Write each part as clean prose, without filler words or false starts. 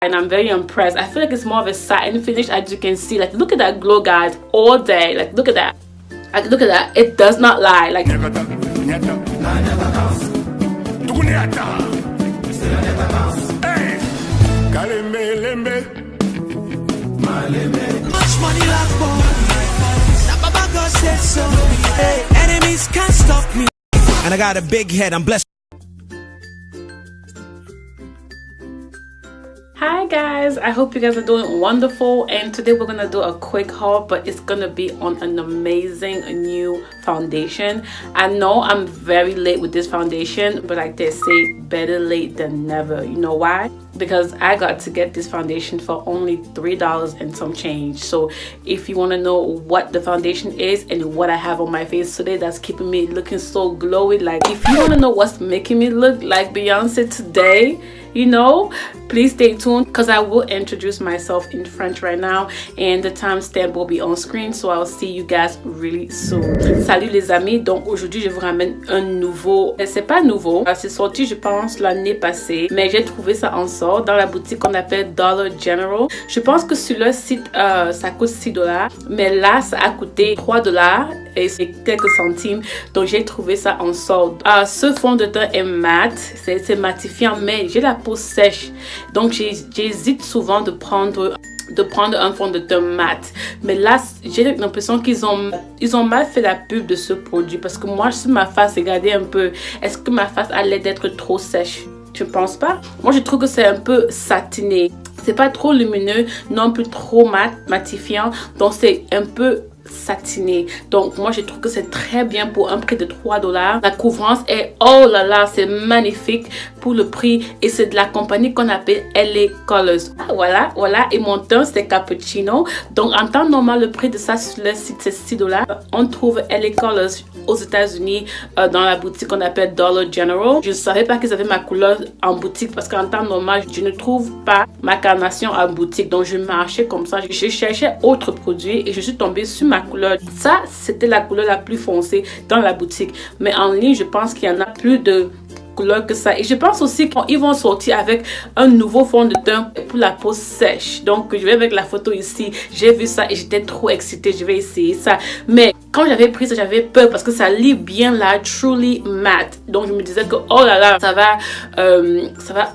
and I'm very impressed. I feel like it's more of a satin finish, as you can see. Like, look at that glow, guys, all day. Like, look at that. Like, look at that. It does not lie. Like, much money like Baba God said so. Hey, enemies can't stop me. And I got a big head, I'm blessed. hi guys, I hope you guys are doing wonderful, and today we're gonna do a quick haul, but it's gonna be on an amazing new foundation. I know I'm very late with this foundation, but like they say, better late than never. You know why? Because I got to get this foundation for only $3 and some change. So if you want to know what the foundation is and what I have on my face today that's keeping me looking so glowy, like if you want to know what's making me look like Beyonce today, you know, please stay tuned, because I will introduce myself in French right now and the timestamp will be on screen, so I'll see you guys really soon. Salut les amis, donc aujourd'hui je vous ramène un nouveau, c'est pas nouveau, c'est sorti je pense l'année passée, mais j'ai trouvé ça en solde dans la boutique qu'on appelle Dollar General. Je pense que sur le site ça coûte $6, mais là ça a coûté $3 et c'est quelques centimes, donc j'ai trouvé ça en solde. Ce fond de teint est mat, c'est matifiant, mais j'ai la peau sèche, donc j'hésite souvent de prendre un fond de teint mat, mais là j'ai l'impression qu'ils ont mal fait la pub de ce produit, parce que moi sur ma face, regardez un peu, est-ce que ma face allait d'être trop sèche? Je pense pas. Moi je trouve que c'est un peu satiné, c'est pas trop lumineux non plus trop matifiant, donc c'est un peu satiné. Donc moi je trouve que c'est très bien pour un prix de $3. La couvrance est, oh là là, c'est magnifique pour le prix, et c'est de la compagnie qu'on appelle LA Colors. Voilà, et mon teint c'est cappuccino, donc en temps normal le prix de ça sur le site c'est $6. On trouve LA Colors aux États-Unis dans la boutique qu'on appelle Dollar General. Je ne savais pas qu'ils avaient ma couleur en boutique, parce qu'en temps normal je ne trouve pas ma carnation en boutique, donc je marchais comme ça, je cherchais autres produits et je suis tombée sur ma couleur. Ça c'était la couleur la plus foncée dans la boutique, mais en ligne je pense qu'il y en a plus de couleur que ça, et je pense aussi qu'ils vont sortir avec un nouveau fond de teint pour la peau sèche. Donc je vais avec la photo ici, j'ai vu ça et j'étais trop excitée, je vais essayer ça, mais quand j'avais pris ça j'avais peur parce que ça lit bien là, truly matte, donc je me disais que oh là là, ça va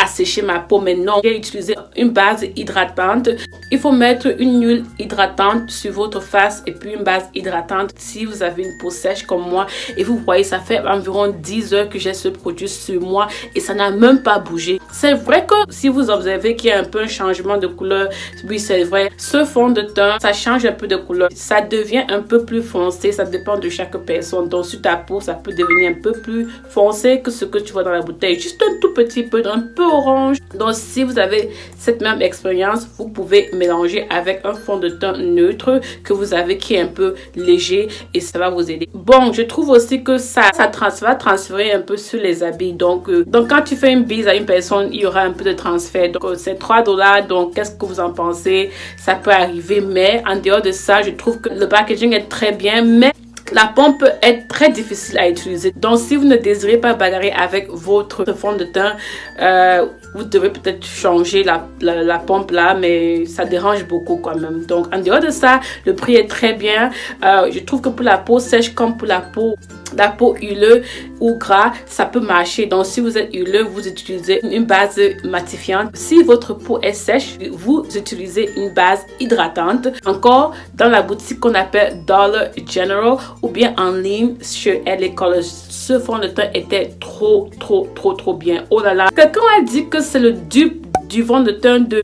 assécher ma peau, mais non, j'ai utilisé une base hydratante. Il faut mettre une huile hydratante sur votre face et puis une base hydratante si vous avez une peau sèche comme moi, et vous voyez ça fait environ 10 heures que j'ai ce produit sur moi et ça n'a même pas bougé. C'est vrai que si vous observez qu'il y a un peu un changement de couleur, oui c'est vrai, ce fond de teint ça change un peu de couleur, ça devient un peu plus foncé, ça dépend de chaque personne. Donc sur ta peau ça peut devenir un peu plus foncé que ce que tu vois dans la bouteille, juste un tout petit peu, un peu orange. Donc si vous avez cette même expérience, vous pouvez mélanger avec un fond de teint neutre que vous avez qui est un peu léger et ça va vous aider. Bon, je trouve aussi que ça va transférer un peu sur les habits. Donc quand tu fais une bise à une personne, il y aura un peu de transfert. Donc c'est $3. Donc qu'est-ce que vous en pensez? Ça peut arriver, mais en dehors de ça, je trouve que le packaging est très bien, mais la pompe est très difficile à utiliser. Donc si vous ne désirez pas bagarrer avec votre fond de teint, vous devez peut-être changer la pompe là, mais ça dérange beaucoup quand même. Donc en dehors de ça, le prix est très bien. Je trouve que pour la peau sèche comme pour la peau huileuse ou gras, ça peut marcher. Donc si vous êtes huileux, vous utilisez une base matifiante. Si votre peau est sèche, vous utilisez une base hydratante. Encore dans la boutique qu'on appelle Dollar General ou bien en ligne sur LA Colors. Ce fond de teint était trop bien. Oh là là, quelqu'un a dit que c'est le dupe du fond de teint de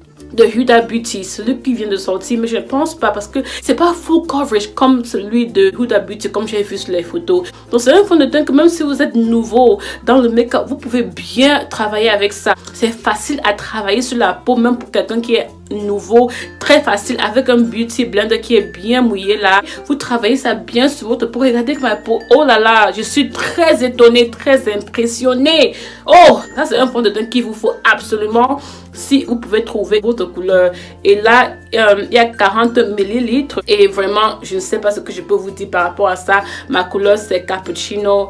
Huda Beauty, celui qui vient de sortir, mais je ne pense pas, parce que c'est pas full coverage comme celui de Huda Beauty comme j'ai vu sur les photos. Donc c'est un fond de teint que même si vous êtes nouveau dans le make-up, vous pouvez bien travailler avec ça. C'est facile à travailler sur la peau, même pour quelqu'un qui est nouveau, très facile, avec un beauty blender qui est bien mouillé là. Vous travaillez ça bien sur votre peau. Regardez que ma peau, oh là là, je suis très étonnée, très impressionnée. Oh, ça c'est un fond de teint qu'il vous faut absolument si vous pouvez trouver votre couleur. Et là il y a 40 ml et vraiment je ne sais pas ce que je peux vous dire par rapport à ça. Ma couleur c'est cappuccino.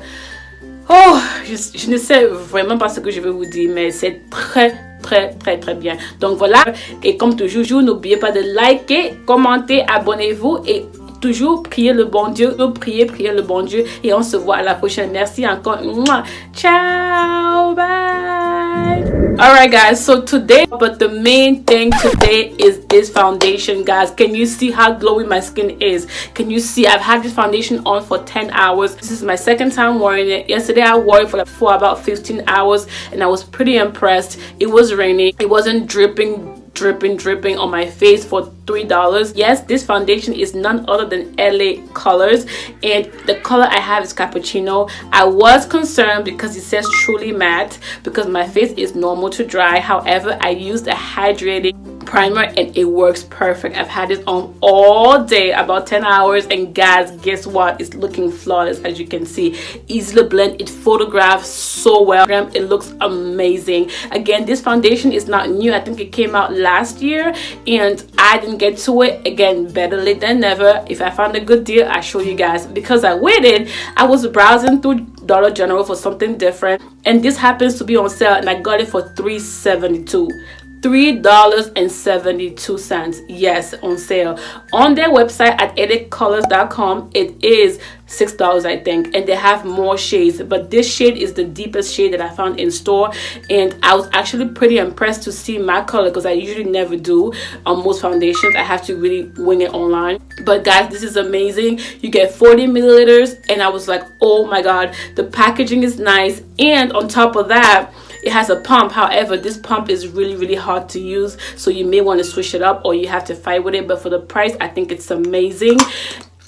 Oh, je ne sais vraiment pas ce que je vais vous dire, mais c'est très bien. Donc voilà, et comme toujours, n'oubliez pas de liker, commenter, abonnez-vous et toujours prier le bon Dieu, prier le bon Dieu, et on se voit à la prochaine. Merci encore. Ciao, bye. Alright guys, so today, but the main thing today is this foundation, guys. Can you see how glowy my skin is? Can you see? I've had this foundation on for 10 hours. This is my second time wearing it. Yesterday I wore it for about 15 hours and I was pretty impressed. It was raining. It wasn't dripping on my face for $3. Yes, this foundation is none other than LA Colors, and the color I have is cappuccino. I was concerned because it says truly matte because my face is normal to dry. However, I used a hydrating primer and it works perfect. I've had this on all day, about 10 hours, and guys, guess what? It's looking flawless. As you can see, easily blend. It photographs so well. It looks amazing. Again, this foundation is not new. I think it came out last year and I didn't get to it. Again, better late than never. If I found a good deal, I'll show you guys. Because I waited, I was browsing through Dollar General for something different, and this happens to be on sale, and I got it for $3.72. $3.72. Yes, on sale on their website at editcolors.com. It is $6, I think, and they have more shades, but this shade is the deepest shade that I found in store, and I was actually pretty impressed to see my color because I usually never do on most foundations. I have to really wing it online. But guys, this is amazing. You get 40 milliliters, and I was like, oh my god, the packaging is nice, and on top of that, it has a pump. However, this pump is really hard to use, so you may want to switch it up or you have to fight with it. But for the price, I think it's amazing.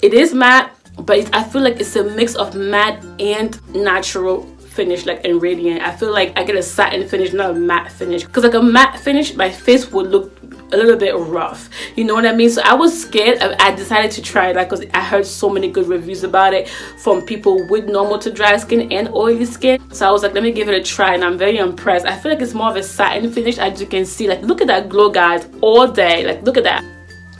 It is matte, but I feel like it's a mix of matte and natural finish, like and radiant. I feel like I get a satin finish, not a matte finish, because like a matte finish, my face would look a little bit rough, you know what I mean? So I was scared. I decided to try it because I heard so many good reviews about it from people with normal to dry skin and oily skin. So I was like, let me give it a try, and I'm very impressed. I feel like it's more of a satin finish, as you can see. Like, look at that glow, guys, all day. Like, look at that.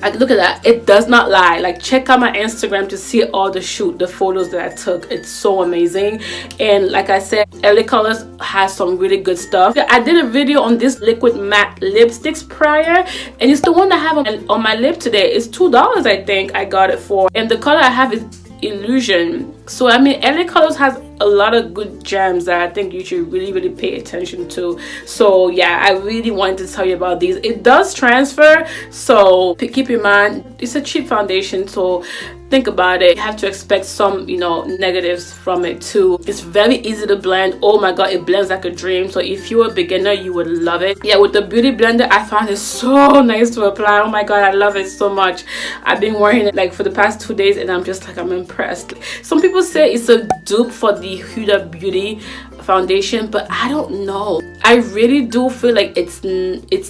Like, look at that. It does not lie. Like, check out my Instagram to see all the photos that I took. It's so amazing. And like I said, LA Colors has some really good stuff. I did a video on this liquid matte lipsticks prior, and it's the one I have on my lip today. It's $2, I think I got it for, and the color I have is Illusion. So I mean, LA Colors has a lot of good gems that I think you should really pay attention to. So yeah, I really wanted to tell you about these. It does transfer, so keep in mind it's a cheap foundation, so think about it. You have to expect some, you know, negatives from it too. It's very easy to blend. Oh my god, it blends like a dream. So if you're a beginner, you would love it. Yeah, with the beauty blender, I found it so nice to apply. Oh my god, I love it so much. I've been wearing it like for the past 2 days, and I'm just like, I'm impressed. Some people say it's a dupe for the Huda Beauty foundation, but I don't know. I really do feel like it's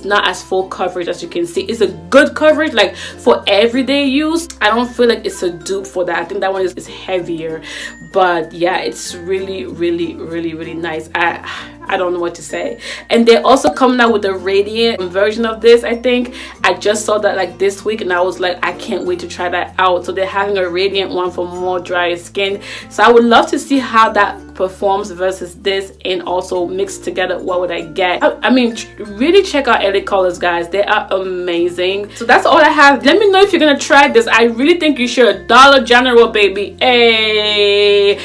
not as full coverage as you can see. It's a good coverage, like for everyday use. I don't feel like it's a dupe for that. I think that one is heavier, but yeah, it's really nice. I don't know what to say. And they're also coming out with a radiant version of this. I think I just saw that like this week, and I was like, I can't wait to try that out. So they're having a radiant one for more dry skin, so I would love to see how that performs versus this, and also mixed together, what would I get? I mean, really check out LA Colors, guys. They are amazing. So that's all I have. Let me know if you're gonna try this. I really think you should. Dollar General, baby. Hey,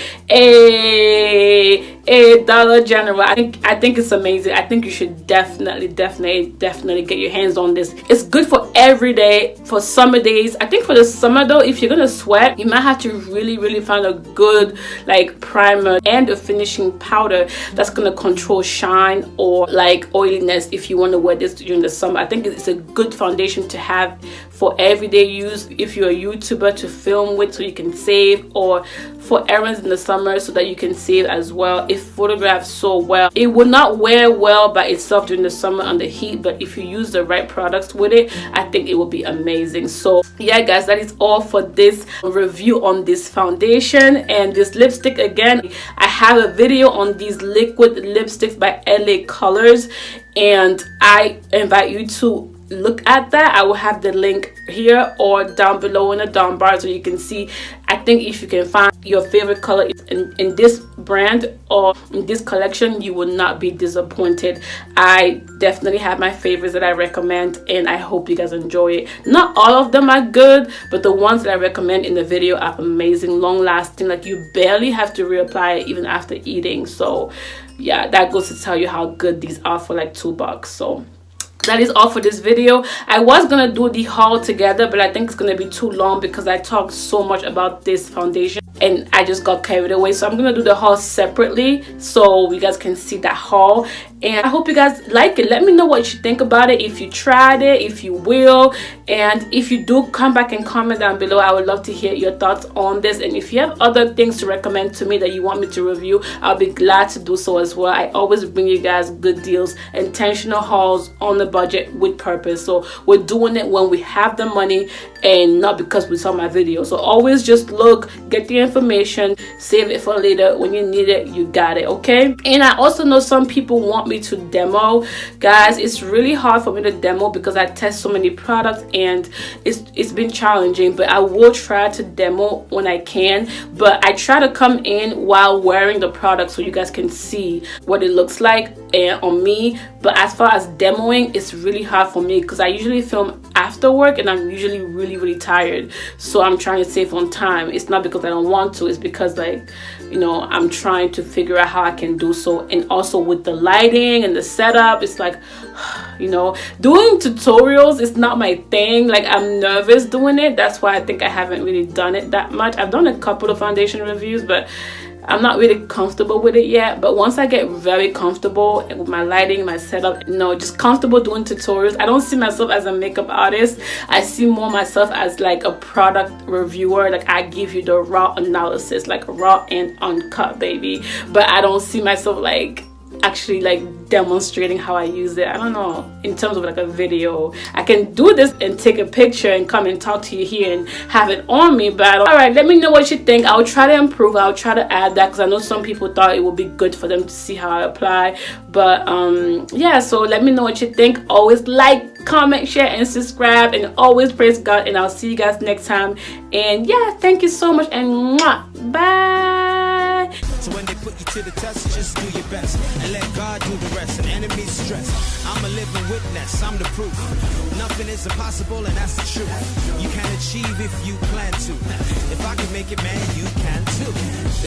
Dollar General. I think it's amazing. I think you should definitely get your hands on this. It's good for every day, for summer days. I think for the summer though, if you're gonna sweat, you might have to really find a good like primer and a finishing powder that's gonna control shine or like oiliness if you want to wear this during the summer. I think it's a good foundation to have for everyday use, if you're a YouTuber, to film with so you can save, or for errands in the summer so that you can save as well. It photographs so well. It will not wear well by itself during the summer under heat, but if you use the right products with it, I think it will be amazing. So yeah guys, that is all for this review on this foundation and this lipstick. Again, I have a video on these liquid lipsticks by LA Colors, and I invite you to look at that. I will have the link here or down below in the down bar so you can see. I think if you can find your favorite color in this brand or in this collection, you will not be disappointed. I definitely have my favorites that I recommend, and I hope you guys enjoy it. Not all of them are good, but the ones that I recommend in the video are amazing, long lasting. Like, you barely have to reapply it even after eating. So yeah, that goes to tell you how good these are for like $2. So that is all for this video. I was gonna do the haul together, but I think it's gonna be too long because I talked so much about this foundation and I just got carried away. So I'm gonna do the haul separately so you guys can see that haul. And I hope you guys like it. Let me know what you think about it, if you tried it, if you will, and if you do, come back and comment down below. I would love to hear your thoughts on this, and if you have other things to recommend to me that you want me to review, I'll be glad to do so as well. I always bring you guys good deals, intentional hauls on the budget with purpose. So we're doing it when we have the money and not because we saw my video. So always just look, get the information, save it for later. When you need it, you got it, okay? And I also know some people want me to demo. Guys, it's really hard for me to demo because I test so many products and it's been challenging, but I will try to demo when I can. But I try to come in while wearing the product so you guys can see what it looks like on me. But as far as demoing, it's really hard for me because I usually film after work and I'm usually really tired, so I'm trying to save on time. It's not because I don't want to, it's because, like, you know, I'm trying to figure out how I can do so. And also with the lighting and the setup, it's like, you know, doing tutorials is not my thing. Like, I'm nervous doing it. That's why I think I haven't really done it that much. I've done a couple of foundation reviews, but I'm not really comfortable with it yet. But once I get very comfortable with my lighting, my setup, you know, just comfortable doing tutorials, I don't see myself as a makeup artist. I see more myself as like a product reviewer. Like, I give you the raw analysis, like raw and uncut, baby. But I don't see myself like actually like demonstrating how I use it. I don't know, in terms of like a video. I can do this and take a picture and come and talk to you here and have it on me, but all right, let me know what you think. I'll try to improve. I'll try to add that because I know some people thought it would be good for them to see how I apply. But yeah, so let me know what you think. Always like, comment, share, and subscribe, and always praise God. And I'll see you guys next time. And yeah, thank you so much, and mwah, bye. So when they put you to the test, just do your best and let God do the rest. And enemies stress, I'm a living witness, I'm the proof. Nothing is impossible, and that's the truth. You can achieve if you plan to. If I can make it, man, you can too.